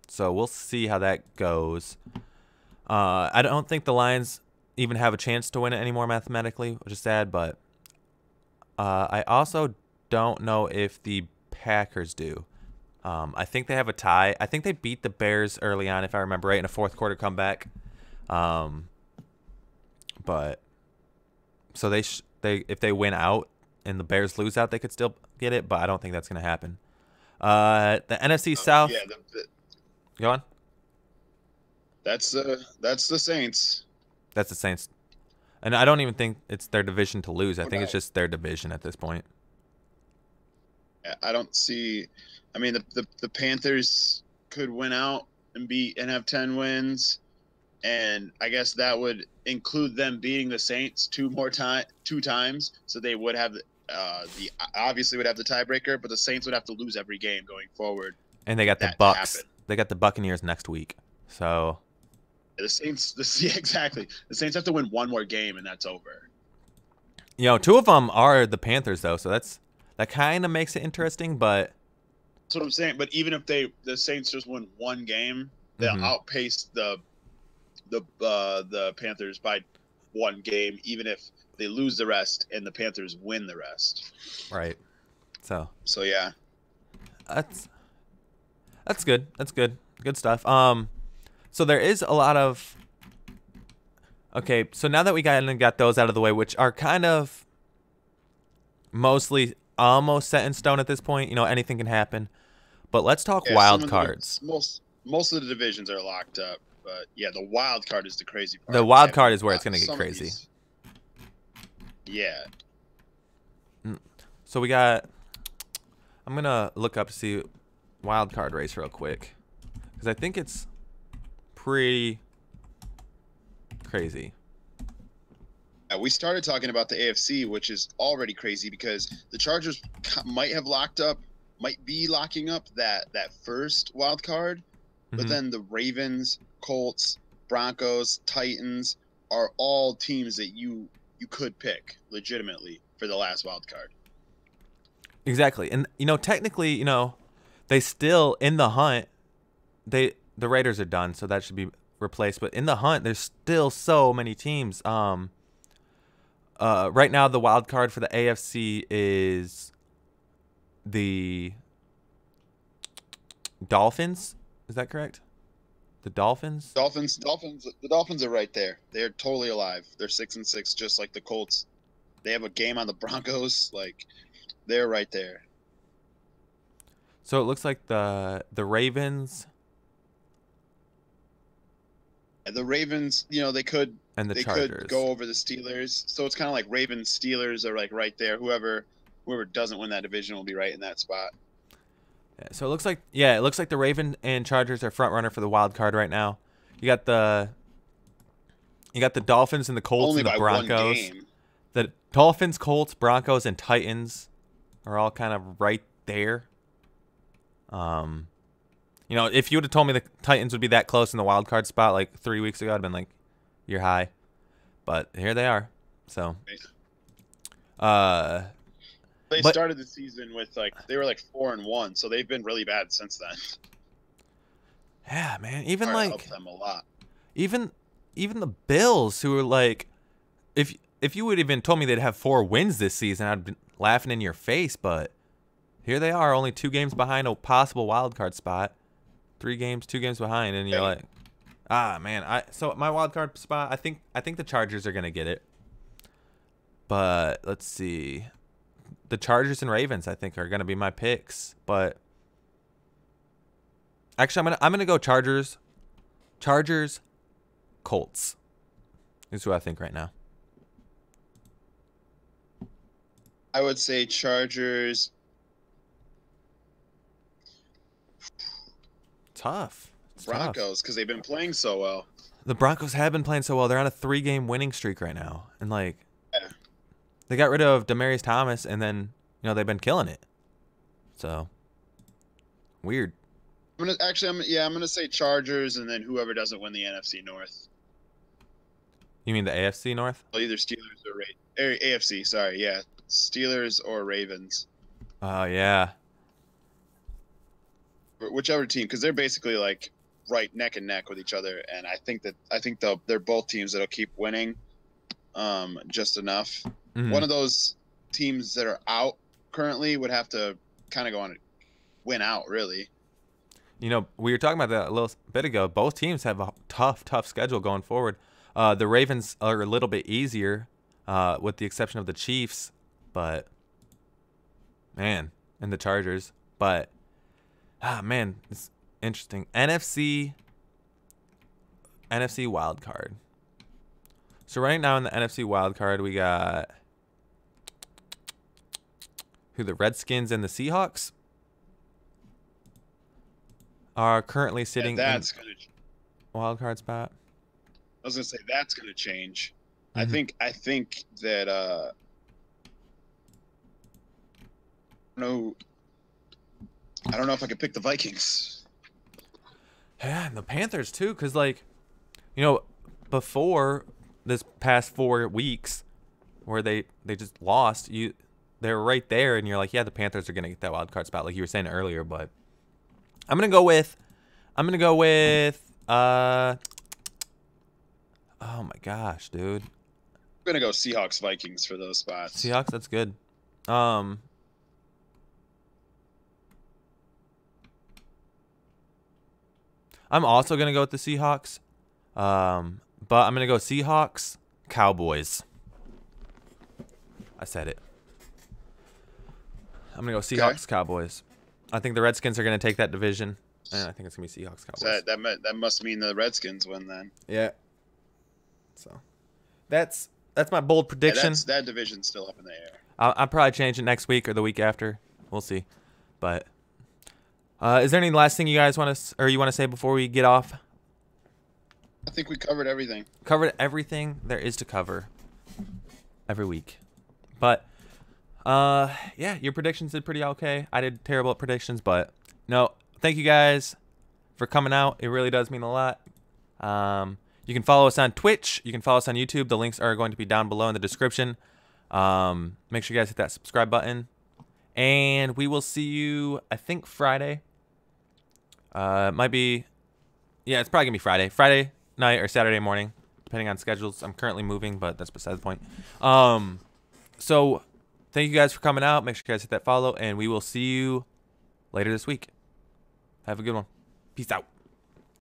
So we'll see how that goes. I don't think the Lions even have a chance to win it anymore mathematically, which is sad, but I also don't know if the Packers do. I think they have a tie. I think they beat the Bears early on, if I remember right, in a fourth quarter comeback. But so if they win out and the Bears lose out, they could still get it, but I don't think that's going to happen. The NFC South. Yeah, Go on. That's the Saints. That's the Saints. And I don't even think it's their division to lose. I think it's just their division at this point. I don't see. I mean, the Panthers could win out and have 10 wins, and I guess that would include them beating the Saints two times. So they would have obviously would have the tiebreaker, but the Saints would have to lose every game going forward. And they got the Bucks. They got the Buccaneers next week. So the Saints, exactly. The Saints have to win one more game, and that's over. 2 of them are the Panthers, though, so that kind of makes it interesting. But that's what I'm saying. But even if the Saints just win one game, they'll outpace the Panthers by one game, even if they lose the rest and the Panthers win the rest. Right. So yeah. That's good. That's good. Good stuff. So there is a lot of. Okay, so now that we got those out of the way, which are kind of mostly almost set in stone at this point. Anything can happen. But let's talk wild cards. Most of the divisions are locked up, but yeah, the wild card is the crazy part. The wild card is where it's going to get crazy. Yeah. So we got. I'm gonna look up to see wild card race real quick, because I think it's pretty crazy. We started talking about the AFC, which is already crazy because the Chargers might be locking up that first wild card, but then the Ravens, Colts, Broncos, Titans are all teams that you could pick legitimately for the last wild card. Exactly. And technically, they still in the hunt. The Raiders are done, so that should be replaced, but in the hunt there's still so many teams. Right now the wild card for the AFC is the Dolphins. Is that correct? The Dolphins? The Dolphins are right there. They're totally alive. They're 6-6, just like the Colts. They have a game on the Broncos. Like, they're right there. So it looks like the Ravens. The Ravens, they could Chargers could go over the Steelers. So it's kind of like Ravens, Steelers are like right there. Whoever doesn't win that division will be right in that spot. Yeah, so it looks like the Ravens and Chargers are front runner for the wild card right now. You got the Dolphins and the Colts Only and the by Broncos. One game. The Dolphins, Colts, Broncos, and Titans are all kind of right there. If you would have told me the Titans would be that close in the wild card spot like 3 weeks ago, I'd been like, you're high. But here they are. So, they started the season with they were 4-1, so they've been really bad since then. Yeah, man. Even helped them a lot. Even the Bills, who were if you would even told me they'd have 4 wins this season, I'd be laughing in your face. But here they are, only 2 games behind a possible wild card spot. 3 games, 2 games behind, and you're like, ah, man. So my wild card spot, I think the Chargers are gonna get it. But let's see, the Chargers and Ravens, I think, are gonna be my picks. But actually, I'm gonna go Chargers. Chargers, Colts is who I think right now. I would say Chargers. Tough. Broncos, because they've been playing so well. The Broncos have been playing so well. They're on a 3-game winning streak right now, and like, Yeah. they got rid of Demaryius Thomas, and then they've been killing it. So weird. I'm gonna say Chargers, and then whoever doesn't win the NFC North. You mean the AFC North? Well, either Steelers or AFC. Sorry, yeah, Steelers or Ravens. Oh yeah. Whichever team, because they're basically like right neck and neck with each other, and I think they're both teams that'll keep winning, just enough. Mm-hmm. One of those teams that are out currently would have to kind of go on and win out, really. We were talking about that a little bit ago. Both teams have a tough schedule going forward. The Ravens are a little bit easier, with the exception of the Chiefs, but man, and the Chargers. But man, it's interesting. NFC wild card. So right now in the NFC wild card, we got the Redskins and the Seahawks are currently sitting in wild card spot. I was gonna say that's gonna change. Mm-hmm. I think that I don't know if I could pick the Vikings. Yeah, and the Panthers too, because before this past 4 weeks where they just lost, they're right there, and you're like, yeah, the Panthers are gonna get that wild card spot, like you were saying earlier. But I'm gonna go with oh my gosh, dude. I'm gonna go Seahawks Vikings for those spots. Seahawks, that's good. I'm also going to go with the Seahawks. But I'm going to go Seahawks, Cowboys. I said it. I'm going to go Seahawks, Cowboys. I think the Redskins are going to take that division, and I think it's going to be Seahawks, Cowboys. So that must mean the Redskins win then. Yeah. So that's my bold prediction. Yeah, that division's still up in the air. I'll probably change it next week or the week after. We'll see. But is there any last thing you guys want to say before we get off? I think we covered everything. Covered everything there is to cover every week. But yeah, your predictions did pretty okay. I did terrible at predictions, but no, thank you guys for coming out. It really does mean a lot. You can follow us on Twitch. You can follow us on YouTube. The links are going to be down below in the description. Make sure you guys hit that subscribe button. And we will see you, I think, Friday. Might be, yeah, it's probably going to be Friday. Friday night or Saturday morning, depending on schedules. I'm currently moving, but that's beside the point. So thank you guys for coming out. Make sure you guys hit that follow, and we will see you later this week. Have a good one. Peace out.